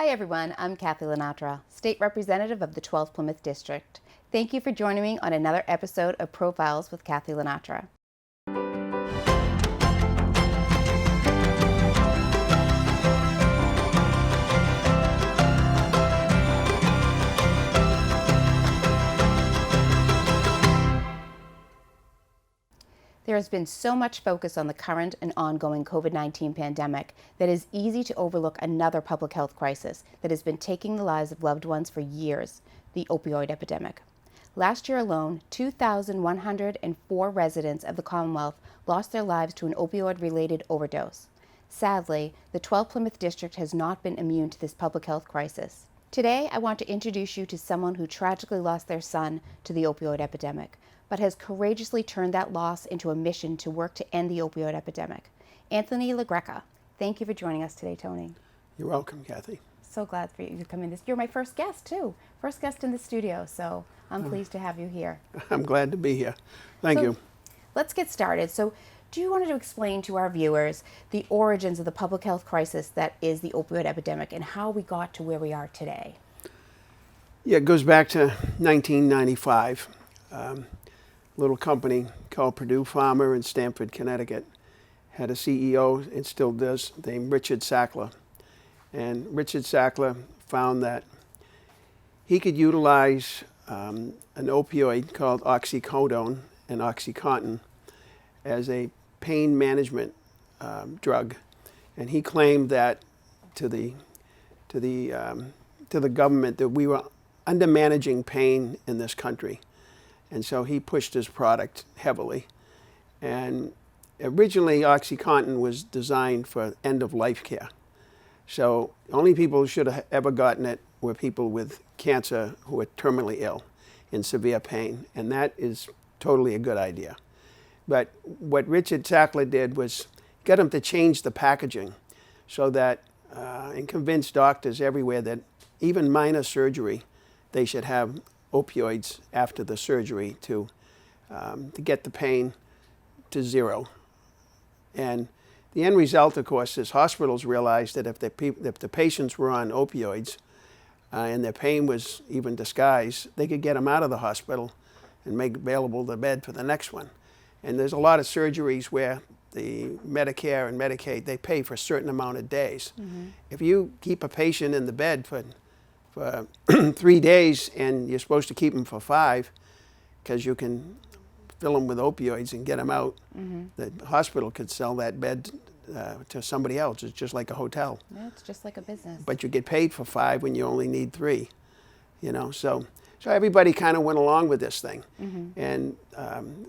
Hi everyone, I'm Kathy LaNatra, State Representative of the 12th Plymouth District. Thank you for joining me on another episode of Profiles with Kathy LaNatra. There has been so much focus on the current and ongoing COVID-19 pandemic that it is easy to overlook another public health crisis that has been taking the lives of loved ones for years, the opioid epidemic. Last year alone, 2,104 residents of the Commonwealth lost their lives to an opioid-related overdose. Sadly, the 12th Plymouth District has not been immune to this public health crisis. Today, I want to introduce you to someone who tragically lost their son to the opioid epidemic, but has courageously turned that loss into a mission to work to end the opioid epidemic. Anthony LaGreca. Thank you for joining us today, Tony. You're welcome, Kathy. So glad for you to come in. You're my first guest, too. First guest in the studio, so I'm pleased to have you here. I'm glad to be here. Thank you. Let's get started. So, do you want to explain to our viewers the origins of the public health crisis that is the opioid epidemic and how we got to where we are today? Yeah, it goes back to 1995. Little company called Purdue Pharma in Stamford, Connecticut, had a CEO, and still does, named Richard Sackler. And Richard Sackler found that he could utilize an opioid called oxycodone and OxyContin as a pain management drug. And he claimed that to the government that we were undermanaging pain in this country. And so he pushed his product heavily. And originally, OxyContin was designed for end-of-life care. So only people who should have ever gotten it were people with cancer who were terminally ill, in severe pain. And that is totally a good idea. But what Richard Sackler did was get him to change the packaging so that, and convince doctors everywhere that even minor surgery, they should have opioids after the surgery to get the pain to zero. And the end result, of course, is hospitals realized that if the patients were on opioids and their pain was even disguised, they could get them out of the hospital and make available the bed for the next one. And there's a lot of surgeries where the Medicare and Medicaid, they pay for a certain amount of days. Mm-hmm. If you keep a patient in the bed for 3 days and you're supposed to keep them for 5 because you can fill them with opioids and get them out, mm-hmm. The hospital could sell that bed to somebody else. It's just like a hotel. Yeah, it's just like a business. But you get paid for 5 when you only need 3, you know. So everybody kind of went along with this thing. Mm-hmm. And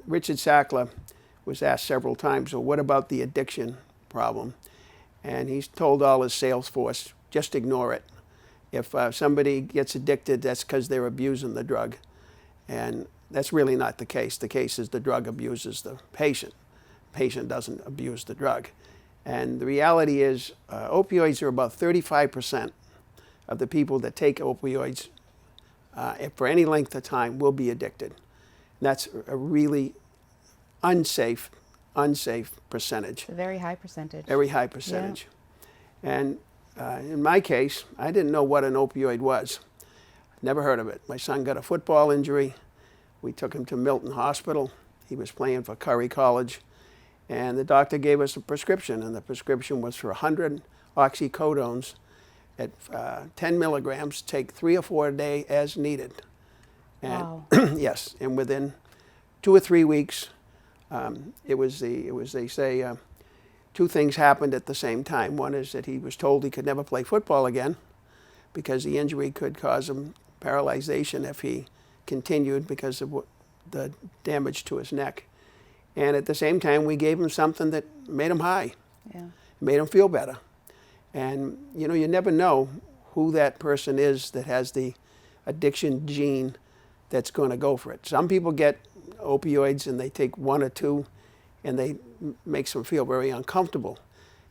Richard Sackler was asked several times, well, what about the addiction problem? And he's told all his sales force, just ignore it. If somebody gets addicted, that's because they're abusing the drug. And that's really not the case. The case is the drug abuses the patient. The patient doesn't abuse the drug. And the reality is opioids are about 35% of the people that take opioids for any length of time will be addicted. And that's a really unsafe percentage. It's a very high percentage. Very high percentage. Yeah. And in my case, I didn't know what an opioid was. Never heard of it. My son got a football injury. We took him to Milton Hospital. He was playing for Curry College. And the doctor gave us a prescription, and the prescription was for 100 oxycodones at 10 milligrams, take 3 or 4 a day as needed. And wow. Yes, and within 2 or 3 weeks, they say, 2 things happened at the same time. One is that he was told he could never play football again because the injury could cause him paralyzation if he continued because of the damage to his neck. And at the same time, we gave him something that made him high, made him feel better. And, you know, you never know who that person is that has the addiction gene that's going to go for it. Some people get opioids and they take 1 or 2 and they makes them feel very uncomfortable.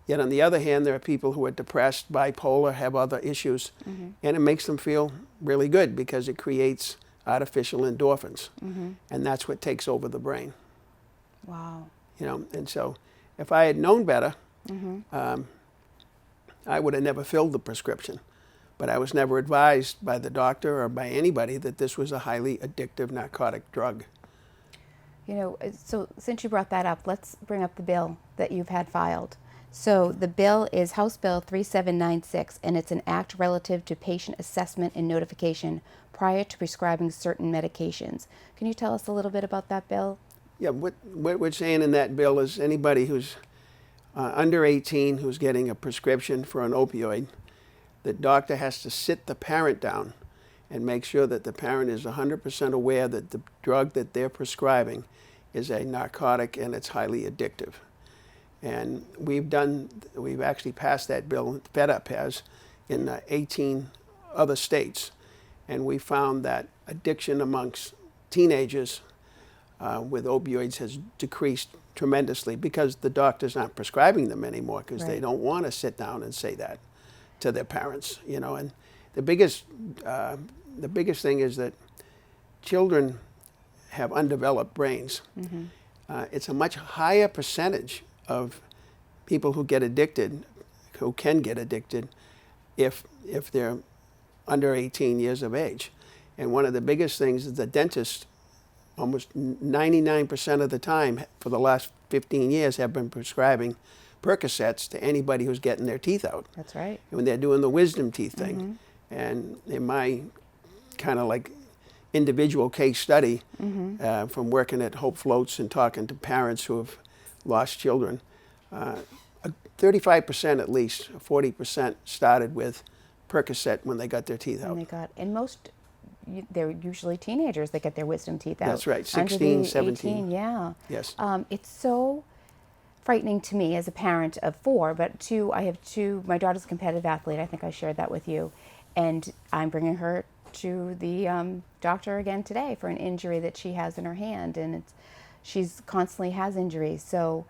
Yet on the other hand, there are people who are depressed, bipolar, have other issues, mm-hmm. and it makes them feel really good because it creates artificial endorphins, mm-hmm. and that's what takes over the brain. Wow. You know, and so if I had known better, mm-hmm. I would have never filled the prescription. but I was never advised by the doctor or by anybody that this was a highly addictive narcotic drug. You know, so since you brought that up, let's bring up the bill that you've had filed. So the bill is House Bill 3796, and it's an act relative to patient assessment and notification prior to prescribing certain medications. Can you tell us a little bit about that bill? Yeah, what we're saying in that bill is anybody who's under 18 who's getting a prescription for an opioid, the doctor has to sit the parent down and make sure that the parent is 100% aware that the drug that they're prescribing is a narcotic and it's highly addictive. And we've actually passed that bill, FedUp has, in 18 other states. And we found that addiction amongst teenagers with opioids has decreased tremendously because the doctors aren't prescribing them anymore because they don't want to sit down and say that to their parents, you know. And the biggest thing is that children have undeveloped brains. Mm-hmm. It's a much higher percentage of people who get addicted, who can get addicted, if they're under 18 years of age. And one of the biggest things is the dentist, almost 99% of the time for the last 15 years, have been prescribing Percocets to anybody who's getting their teeth out. That's right. When they're doing the wisdom teeth thing. Mm-hmm. And in my kind of like individual case study from working at Hope Floats and talking to parents who have lost children, 35% at least, 40% started with Percocet when they got their teeth out. And they're usually teenagers that get their wisdom teeth out. That's right, 16, Under the 17. 18, yeah. Yes. It's so frightening to me as a parent of 4, but I have two. My daughter's a competitive athlete. I think I shared that with you. And I'm bringing her to the doctor again today for an injury that she has in her hand. And she's constantly has injuries. So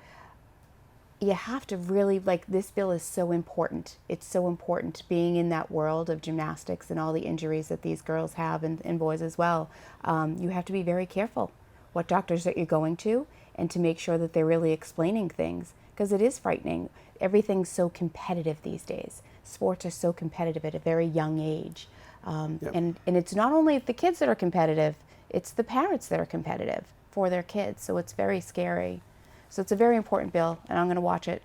you have to really, this bill is so important. It's so important being in that world of gymnastics and all the injuries that these girls have and boys as well. You have to be very careful what doctors that you're going to and to make sure that they're really explaining things, because it is frightening. Everything's so competitive these days. Sports are so competitive at a very young age. And it's not only the kids that are competitive, it's the parents that are competitive for their kids. So it's very scary. So it's a very important bill, and I'm going to watch it.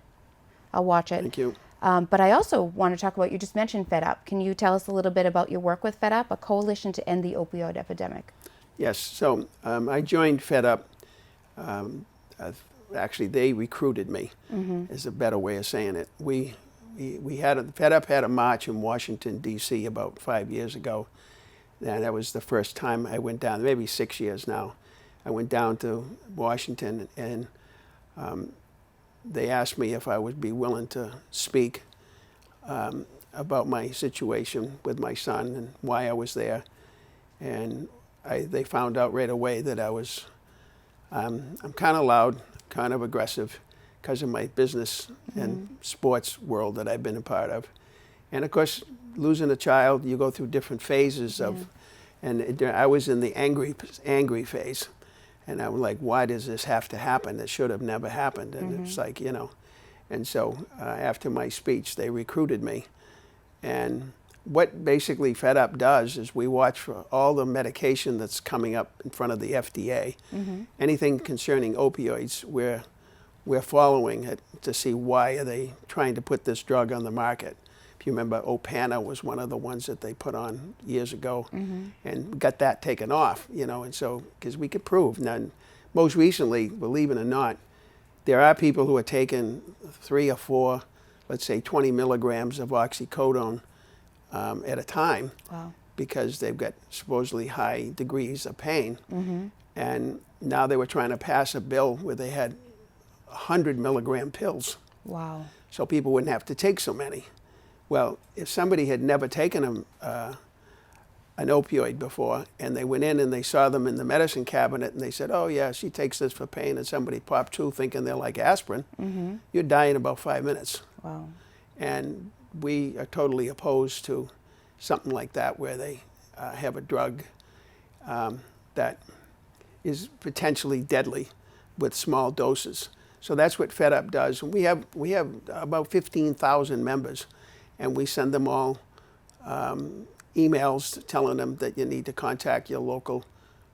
I'll watch it. Thank you. But I also want to talk about, you just mentioned FedUp. Can you tell us a little bit about your work with FedUp, a coalition to end the opioid epidemic? Yes. So I joined FedUp. Actually, they recruited me, is a better way of saying it. FedUp had a march in Washington, D.C. about 5 years ago. And that was the first time I went down, maybe 6 years now. I went down to Washington, and they asked me if I would be willing to speak about my situation with my son and why I was there. And they found out right away that I'm kind of loud, kind of aggressive because of my business and sports world that I've been a part of. And of course, losing a child, you go through different phases and I was in the angry phase. And I'm like, why does this have to happen? It should have never happened. And it's like, you know. And so after my speech, they recruited me. And what basically FedUp does is we watch for all the medication that's coming up in front of the FDA. Anything concerning opioids, we're following it to see why are they trying to put this drug on the market. If you remember, Opana was one of the ones that they put on years ago and got that taken off, you know, and so, because we could prove. Now, most recently, believe it or not, there are people who are taking 3 or 4, let's say 20 milligrams of oxycodone at a time because they've got supposedly high degrees of pain. And now they were trying to pass a bill where they had 100 milligram pills. Wow. So people wouldn't have to take so many. Well, if somebody had never taken an opioid before and they went in and they saw them in the medicine cabinet and they said, oh yeah, she takes this for pain, and somebody popped 2 thinking they're like aspirin, you'd die in about 5 minutes. Wow. And we are totally opposed to something like that where they have a drug that is potentially deadly with small doses. So that's what FedUp does. We have about 15,000 members, and we send them all emails telling them that you need to contact your local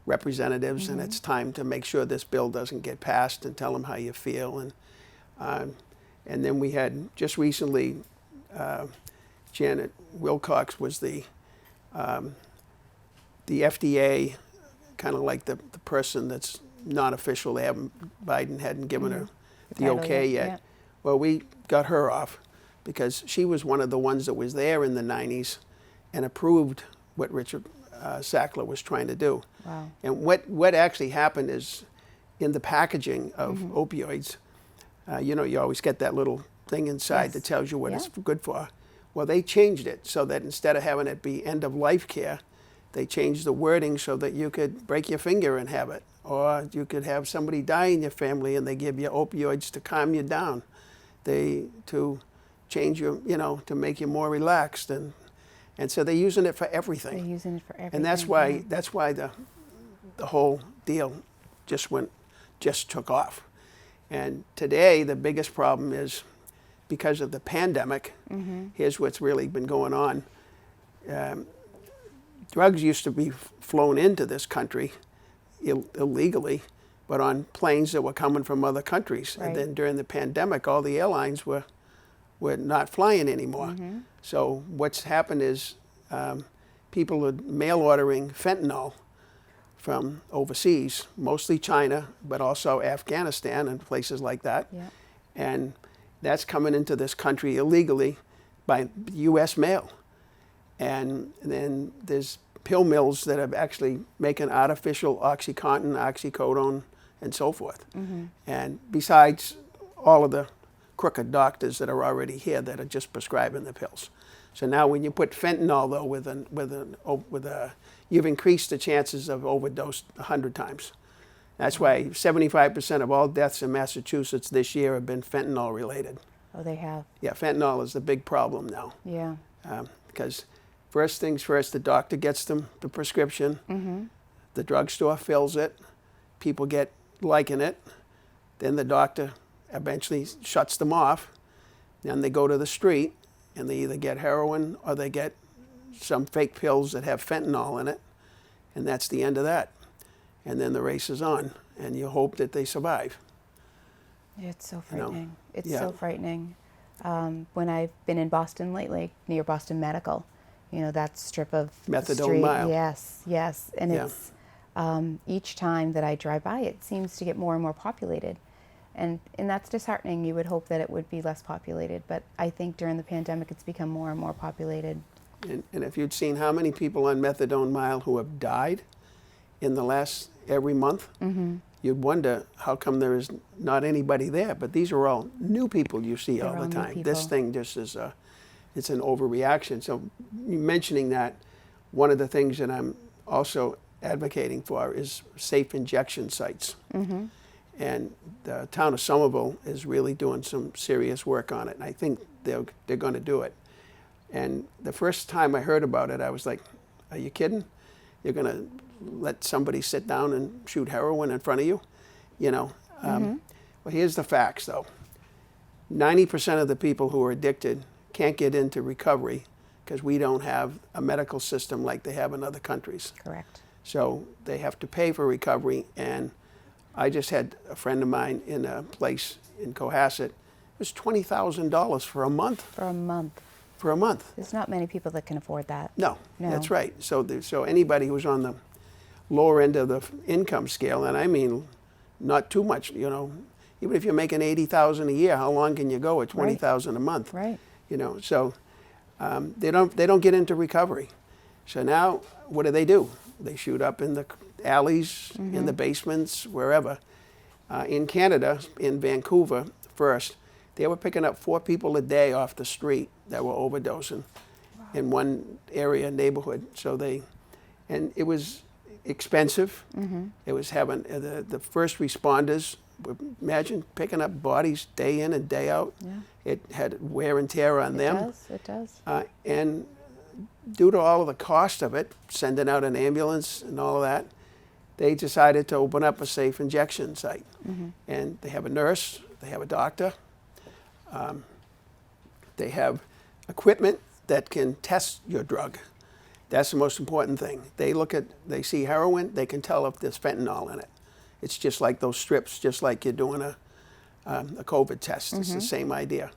representatives, and it's time to make sure this bill doesn't get passed, and tell them how you feel. And then we had just recently, Janet Wilcox was the FDA, kind of like the person that's not official. Biden hadn't given her the okay yet. Yeah. Well, we got her off because she was one of the ones that was there in the 90s and approved what Richard Sackler was trying to do. Wow. And what actually happened is, in the packaging of opioids, you always get that little thing inside that tells you what it's good for. Well, they changed it so that instead of having it be end-of-life care, they changed the wording so that you could break your finger and have it, or you could have somebody die in your family and they give you opioids to calm you down, to change your, to make you more relaxed, and so they're using it for everything. They're using it for everything. And that's why the whole deal just took off. And today the biggest problem is, because of the pandemic, here's what's really been going on. Drugs used to be flown into this country illegally, but on planes that were coming from other countries. Right. And then during the pandemic, all the airlines were not flying anymore. So what's happened is people are mail ordering fentanyl from overseas, mostly China, but also Afghanistan and places like that. Yeah. And that's coming into this country illegally by U.S. mail. And then there's pill mills that are actually making artificial OxyContin, oxycodone, and so forth. And besides all of the crooked doctors that are already here that are just prescribing the pills. So now when you put fentanyl, though, you've increased the chances of overdose 100 times. That's why 75% of all deaths in Massachusetts this year have been fentanyl related. Oh, they have. Yeah, fentanyl is the big problem now. Yeah. Because first things first, the doctor gets them the prescription, the drugstore fills it, people get liking it, then the doctor eventually shuts them off, then they go to the street and they either get heroin or they get some fake pills that have fentanyl in it, and that's the end of that. And then the race is on, and you hope that they survive. It's so frightening. It's Yeah. so frightening. When I've been in Boston lately, near Boston Medical, that strip of Methadone street. Mile. Yes. And Yeah. it's each time that I drive by, it seems to get more and more populated. And that's disheartening. You would hope that it would be less populated, but I think during the pandemic it's become more and more populated. And if you'd seen how many people on Methadone Mile who have died in the last every month, you'd wonder how come there is not anybody there. But these are all new people you see all the time. This thing just is it's an overreaction. So mentioning that, one of the things that I'm also advocating for is safe injection sites. And the town of Somerville is really doing some serious work on it, and I think they're going to do it. And the first time I heard about it, I was like, are you kidding? You're going to let somebody sit down and shoot heroin in front of you? Well, here's the facts, though. 90% of the people who are addicted can't get into recovery because we don't have a medical system like they have in other countries. Correct. So they have to pay for recovery. And I just had a friend of mine in a place in Cohasset. It was $20,000 for a month. For a month. For a month. There's not many people that can afford that. No. That's right. So anybody who's on the lower end of the income scale, and I mean not too much, even if you're making $80,000 a year, how long can you go at $20,000 a month? Right. So they don't get into recovery. So now what do? They shoot up in the alleys, in the basements, wherever. In Canada, in Vancouver first, they were picking up 4 people a day off the street that were overdosing in one area neighborhood. And it was expensive. It was having the first responders. Imagine picking up bodies day in and day out. Yeah. It had wear and tear on them. It does. And due to all of the cost of it, sending out an ambulance and all of that, they decided to open up a safe injection site. And they have a nurse, they have a doctor, they have equipment that can test your drug. That's the most important thing. They see heroin, they can tell if there's fentanyl in it. It's just like those strips, just like you're doing a COVID test. It's the same idea.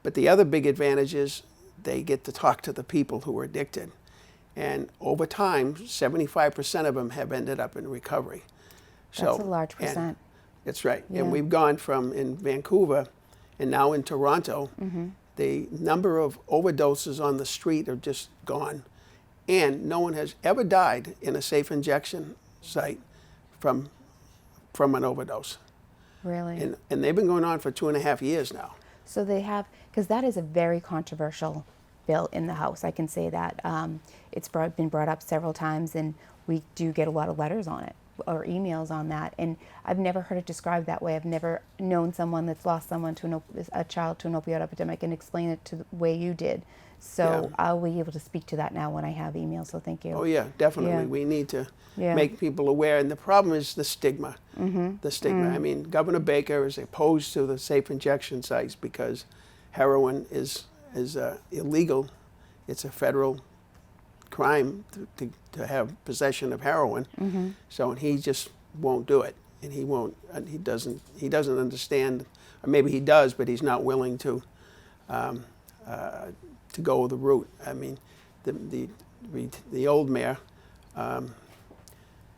But the other big advantage is they get to talk to the people who are addicted. And over time, 75% of them have ended up in recovery. That's a large percent. That's right. Yeah. And we've gone from, in Vancouver and now in Toronto, the number of overdoses on the street are just gone. And no one has ever died in a safe injection site from an overdose. Really? And they've been going on for 2.5 years now. So they have, because that is a very controversial bill in the House. I can say that. It's been brought up several times, and we do get a lot of letters on it or emails on that. And I've never heard it described that way. I've never known someone that's lost someone to a child to an opioid epidemic and explain it to the way you did. So Yeah. I'll be able to speak to that now when I have emails. So thank you. Oh yeah, definitely. Yeah. We need to Yeah. make people aware. And the problem is the stigma. The stigma. I mean, Governor Baker is opposed to the safe injection sites because heroin is illegal. It's a federal crime to have possession of heroin. So and he just won't do it, and he won't. And he doesn't understand, or maybe he does, but he's not willing to go the route. I mean, the old mayor,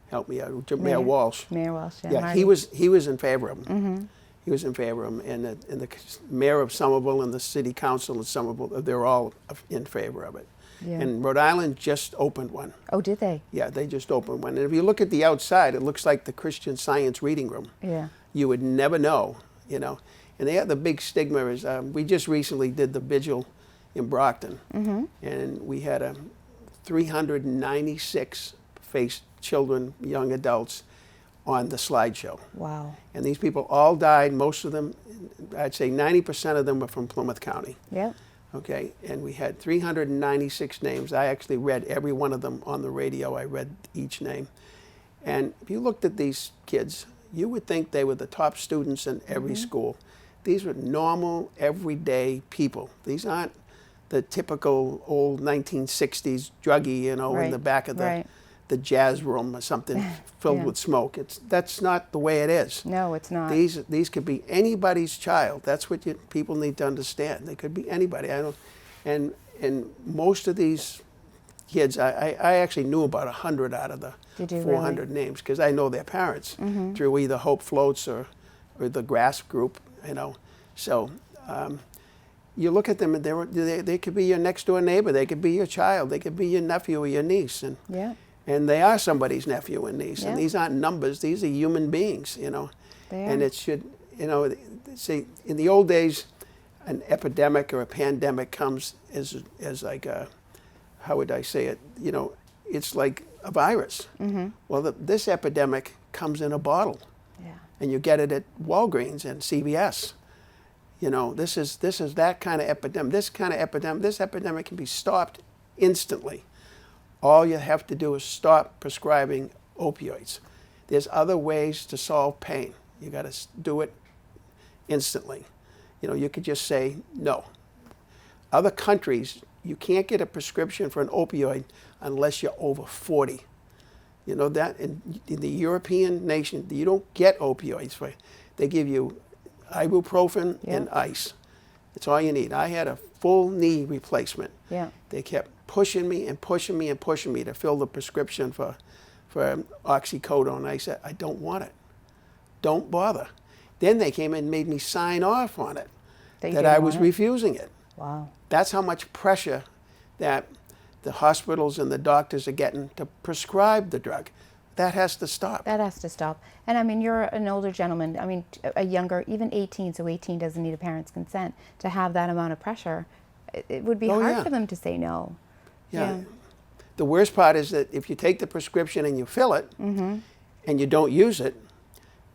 help me out, Mayor Walsh. Mayor Walsh. Yeah, Marty. he was in favor of him. He was in favor of him, and the mayor of Somerville and the city council of Somerville, they're all in favor of it. Yeah. And Rhode Island just opened one. Oh, did they? Yeah, they just opened one. And if you look at the outside, it looks like the Christian Science reading room. Yeah. You would never know, you know. And they have the big stigma is, we just recently did the vigil in Brockton, and we had 396 faced children, young adults, on the slideshow. Wow. And these people all died. Most of them, I'd say 90% of them were from Plymouth County. Yep. Okay, and we had 396 names. I actually read every one of them on the radio. I read each name. And if you looked at these kids, you would think they were the top students in every school. These were normal, everyday people. These aren't the typical old 1960s druggie, you know, in the back of the jazz room or something filled with smoke. That's not the way it is. No, it's not. These could be anybody's child. That's what people need to understand. They could be anybody. And most of these kids, I actually knew about 100 out of the 400 names because I know their parents through either Hope Floats or the Grasp group, you know. So you look at them and they could be your next door neighbor. They could be your child. They could be your nephew or your niece. And they are somebody's nephew and niece. And these aren't numbers. These are human beings, you know. And it should, you know, see, in the old days, an epidemic or a pandemic comes as like a, how would I say it, you know, it's like a virus. Well, this epidemic comes in a bottle. And you get it at Walgreens and CVS. You know, this is that kind of epidemic. This epidemic can be stopped instantly. All you have to do is stop prescribing opioids. There's other ways to solve pain. You got to do it instantly. You know, you could just say no. Other countries, you can't get a prescription for an opioid unless you're over 40. You know that in the European nation, you don't get opioids for. They give you ibuprofen and ice. That's all you need. I had a full knee replacement. They kept pushing me and pushing me and pushing me to fill the prescription for oxycodone. I said, I don't want it. Don't bother. Then they came and made me sign off on it, that I was refusing it. Wow. That's how much pressure that the hospitals and the doctors are getting to prescribe the drug. That has to stop. That has to stop. And I mean, you're an older gentleman. I mean, a younger, even 18, so 18 doesn't need a parent's consent. To have that amount of pressure, it would be hard for them to say no. Yeah. The worst part is that if you take the prescription and you fill it and you don't use it,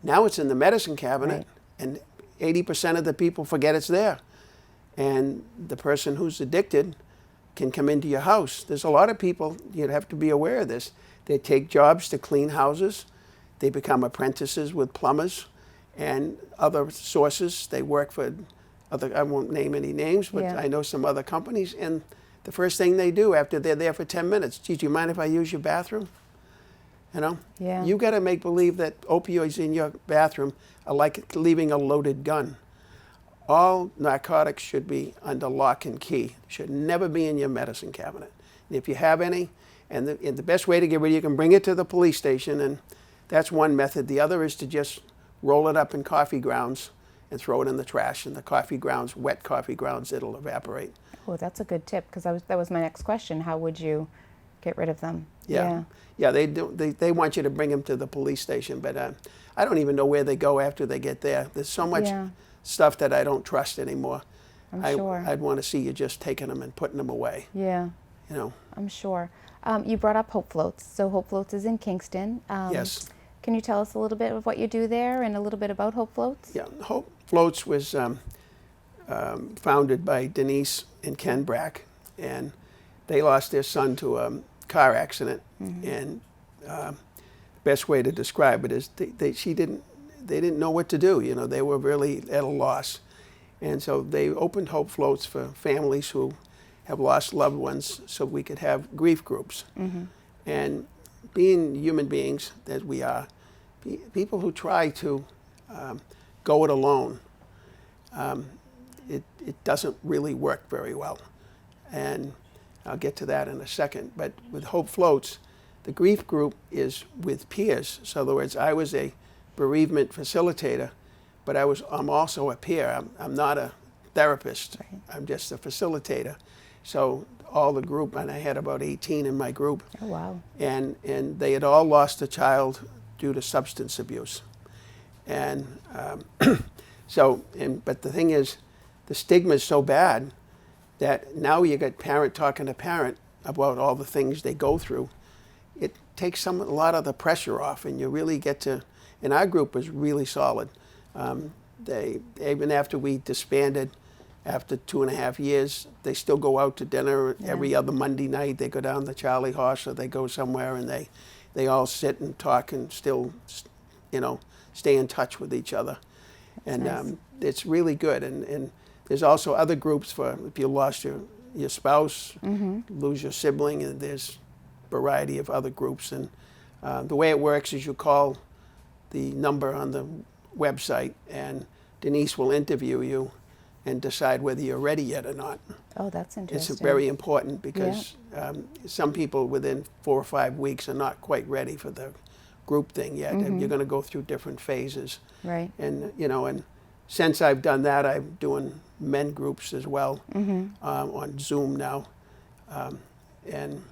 now it's in the medicine cabinet and 80% of the people forget it's there. And the person who's addicted can come into your house. There's a lot of people, you'd have to be aware of this. They take jobs to clean houses. They become apprentices with plumbers and other sources. They work for I won't name any names, but Yeah. I know some other companies, and the first thing they do after they're there for 10 minutes, gee, do you mind if I use your bathroom? You know? Yeah. You got to make believe that opioids in your bathroom are like leaving a loaded gun. All narcotics should be under lock and key. Should never be in your medicine cabinet. And if you have any, and the best way to get rid of it, you can bring it to the police station, and that's one method. The other is to just roll it up in coffee grounds and throw it in the trash. And the coffee grounds, wet coffee grounds, it'll evaporate. Oh, that's a good tip, because that was my next question. How would you get rid of them? Yeah, they want you to bring them to the police station, but I don't even know where they go after they get there. There's so much stuff that I don't trust anymore. I'm sure. I'd want to see you just taking them and putting them away. Yeah. You know. I'm sure. You brought up Hope Floats. So Hope Floats is in Kingston. Yes. Can you tell us a little bit of what you do there and a little bit about Hope Floats? Yeah, Hope Floats was founded by Denise and Ken Brack, and they lost their son to a car accident. And best way to describe it is they didn't know what to do. You know, they were really at a loss, and so they opened Hope Floats for families who have lost loved ones, so we could have grief groups. And being human beings that we are, people who try to go it alone, it doesn't really work very well. And I'll get to that in a second. But with Hope Floats, the grief group is with peers. So in other words, I was a bereavement facilitator, but I'm also a peer. I'm not a therapist. Right. I'm just a facilitator. So all the group, and I had about 18 in my group. Oh, wow. And they had all lost a child due to substance abuse. And but the thing is, the stigma is so bad that now you got parent talking to parent about all the things they go through. It takes a lot of the pressure off, and you really get to, and our group was really solid. Even after we disbanded, after 2.5 years, they still go out to dinner every other Monday night. They go down to Charlie Horse, or they go somewhere, and they all sit and talk and still, stay in touch with each other. And nice. It's really good. And there's also other groups for if you lost your spouse, lose your sibling, and there's a variety of other groups. And the way it works is you call the number on the website, and Denise will interview you and decide whether you're ready yet or not. Oh, that's interesting. It's very important because some people within 4 or 5 weeks are not quite ready for the group thing yet. And you're going to go through different phases. Right. And, and since I've done that, I'm doing men groups as well on Zoom now. And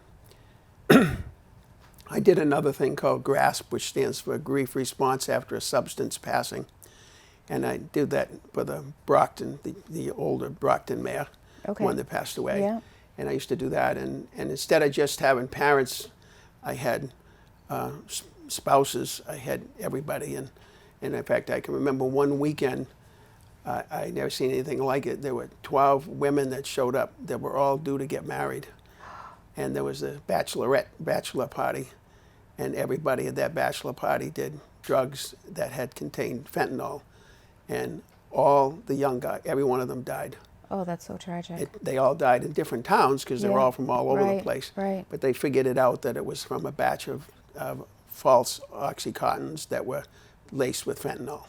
I did another thing called GRASP, which stands for Grief Response After a Substance Passing. And I did that for the Brockton, the older Brockton mayor, one that passed away. Yeah. And I used to do that. And instead of just having parents, I had spouses, I had everybody. And in fact, I can remember one weekend, I never seen anything like it. There were 12 women that showed up that were all due to get married. And there was a bachelor party. And everybody at that bachelor party did drugs that had contained fentanyl. And all the young guys, every one of them died. Oh, that's so tragic. They all died in different towns because they're all from all over the place. Right. But they figured it out that it was from a batch of false Oxycontins that were laced with fentanyl.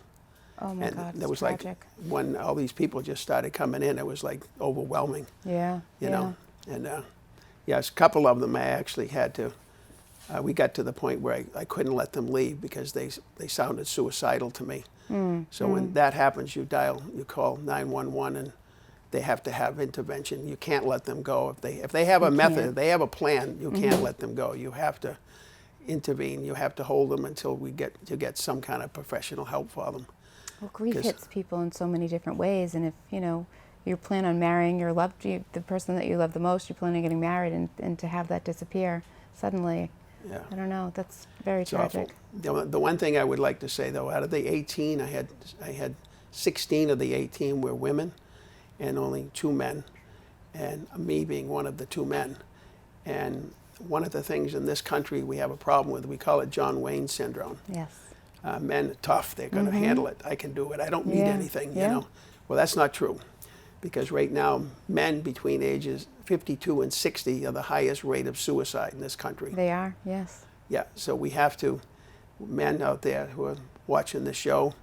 Oh my and God, there was tragic. like when all these people just started coming in, it was like overwhelming. Yeah. You know, and yes, a couple of them I actually had to. We got to the point where I couldn't let them leave because they sounded suicidal to me. So when that happens, you call 911, and they have to have intervention. You can't let them go if they have a method, if they have a plan. You can't let them go. You have to intervene. You have to hold them until you get some kind of professional help for them. Well, grief hits people in so many different ways, and if you plan on marrying the person that you love the most, you plan on getting married, and to have that disappear suddenly. Yeah. I don't know. That's very tragic. Awful. The one thing I would like to say, though, out of the 18, I had 16 of the 18 were women, and only 2 men, and me being one of the 2 men. And one of the things in this country we have a problem with, we call it John Wayne syndrome. Yes. Men are tough. They're going to handle it. I can do it. I don't need anything. You know. Well, that's not true. because right now men between ages 52 and 60 are the highest rate of suicide in this country. They are, yes. Yeah, so we have to, men out there who are watching the show,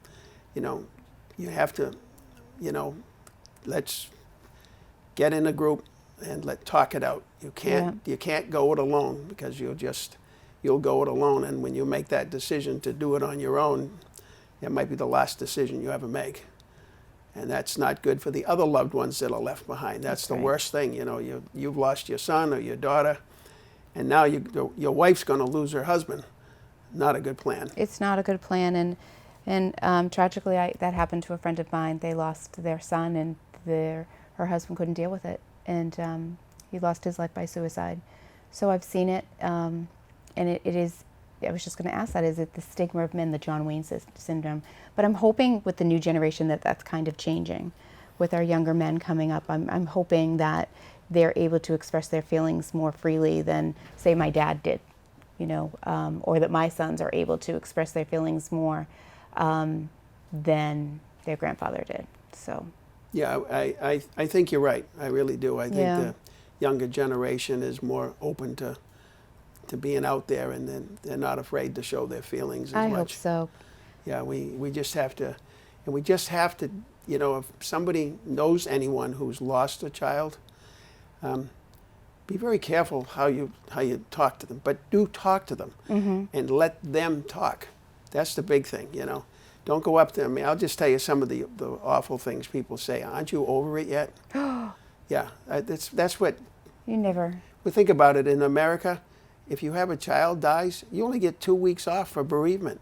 you know, you have to, you know, let's get in a group and talk it out. You can't go it alone, because you'll go it alone, and when you make that decision to do it on your own, it might be the last decision you ever make. And that's not good for the other loved ones that are left behind. That's the right. worst thing. You know, you've lost your son or your daughter, and now your wife's going to lose her husband. Not a good plan. It's not a good plan, and tragically, that happened to a friend of mine. They lost their son, and her husband couldn't deal with it, and he lost his life by suicide. So I've seen it, and it is. I was just going to ask that, is it the stigma of men, the John Wayne syndrome? But I'm hoping with the new generation that that's kind of changing. With our younger men coming up, I'm hoping that they're able to express their feelings more freely than, say, my dad did, you know, or that my sons are able to express their feelings more than their grandfather did. So. Yeah, I think you're right. I really do. I think Yeah. the younger generation is more open to being out there, and then they're not afraid to show their feelings as much. I hope so. Yeah, we just have to, and we just have to, you know, if somebody knows anyone who's lost a child, be very careful how you talk to them, but do talk to them, and let them talk. That's the big thing, you know. Don't go up to them. I mean, I'll just tell you some of the awful things people say. Aren't you over it yet? Yeah, that's what. You never. Well, think about it. In America, if you have a child dies, you only get 2 weeks off for bereavement.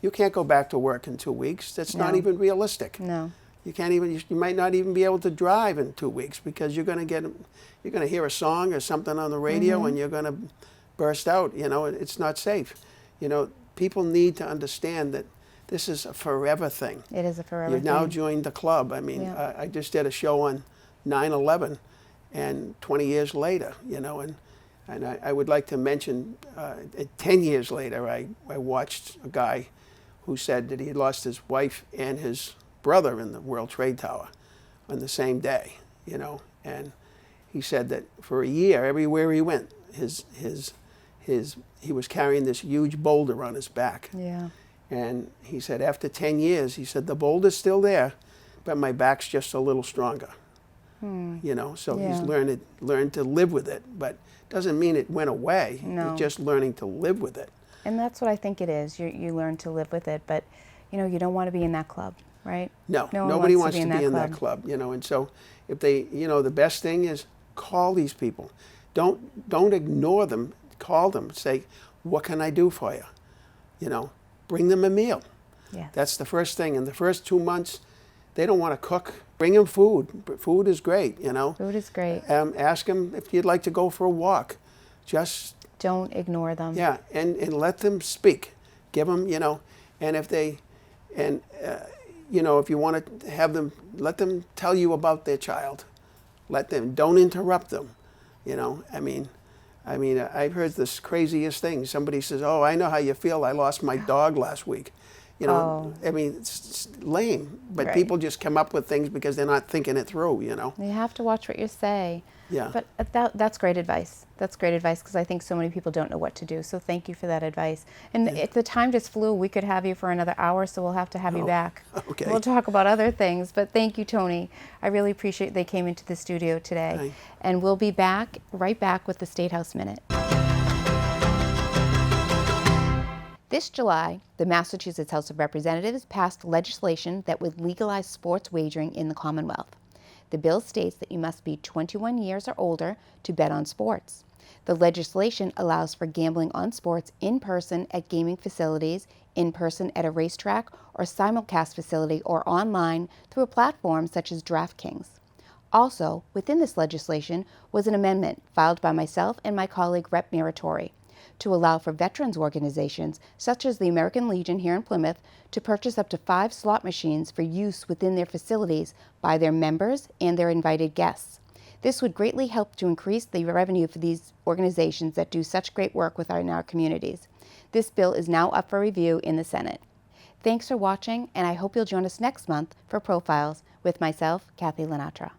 You can't go back to work in 2 weeks. That's not No. even realistic. No. You can't even. You might not even be able to drive in 2 weeks, because you're going to hear a song or something on the radio, and you're going to burst out. You know, it's not safe. You know, people need to understand that this is a forever thing. It is a forever You've now thing. joined the club. I mean, Yeah. I just did a show on 9/11, and 20 years later, you know, and I would like to mention, 10 years later, I watched a guy who said that he had lost his wife and his brother in the World Trade Tower on the same day, you know, and he said that for a year, everywhere he went, he was carrying this huge boulder on his back. Yeah. And he said, after 10 years, he said, the boulder's still there, but my back's just a little stronger. You know, so Yeah. he's learned to live with it, but doesn't mean it went away. No. You're just learning to live with it. And that's what I think it is. You learn to live with it, but you know, you don't want to be in that club, right? No, one nobody wants be to be in that club, you know. And so if they, you know, the best thing is call these people. Don't ignore them. Call them. Say, what can I do for you? You know, bring them a meal. Yeah. That's the first thing. In the first 2 months, they don't want to cook. Bring them food. Food is great, you know. Food is great. Ask them if you'd like to go for a walk. Just, Don't ignore them. yeah, and let them speak. Give them, you know, and if they, and, you know, if you want to have them, let them tell you about their child. Let them, don't interrupt them, you know. I mean, I've heard this craziest thing. Somebody says, oh, I know how you feel. I lost my dog last week. You know, I mean, it's lame, but Right. people just come up with things because they're not thinking it through, you know. You have to watch what you say. Yeah. But that's great advice. That's great advice, because I think so many people don't know what to do. So thank you for that advice. And if the time just flew, we could have you for another hour, so we'll have to have you Oh, back. okay. We'll talk about other things. But thank you, Tony. I really appreciate they came into the studio today. Hi. And we'll be right back with the State House Minute. This July, the Massachusetts House of Representatives passed legislation that would legalize sports wagering in the Commonwealth. The bill states that you must be 21 years or older to bet on sports. The legislation allows for gambling on sports in person at gaming facilities, in person at a racetrack or simulcast facility, or online through a platform such as DraftKings. Also, within this legislation was an amendment filed by myself and my colleague Rep. Muratori to allow for veterans organizations such as the American Legion here in Plymouth to purchase up to 5 slot machines for use within their facilities by their members and their invited guests. This would greatly help to increase the revenue for these organizations that do such great work in our communities. This bill is now up for review in the Senate. Thanks for watching, and I hope you'll join us next month for Profiles with myself, Kathy LaNatra.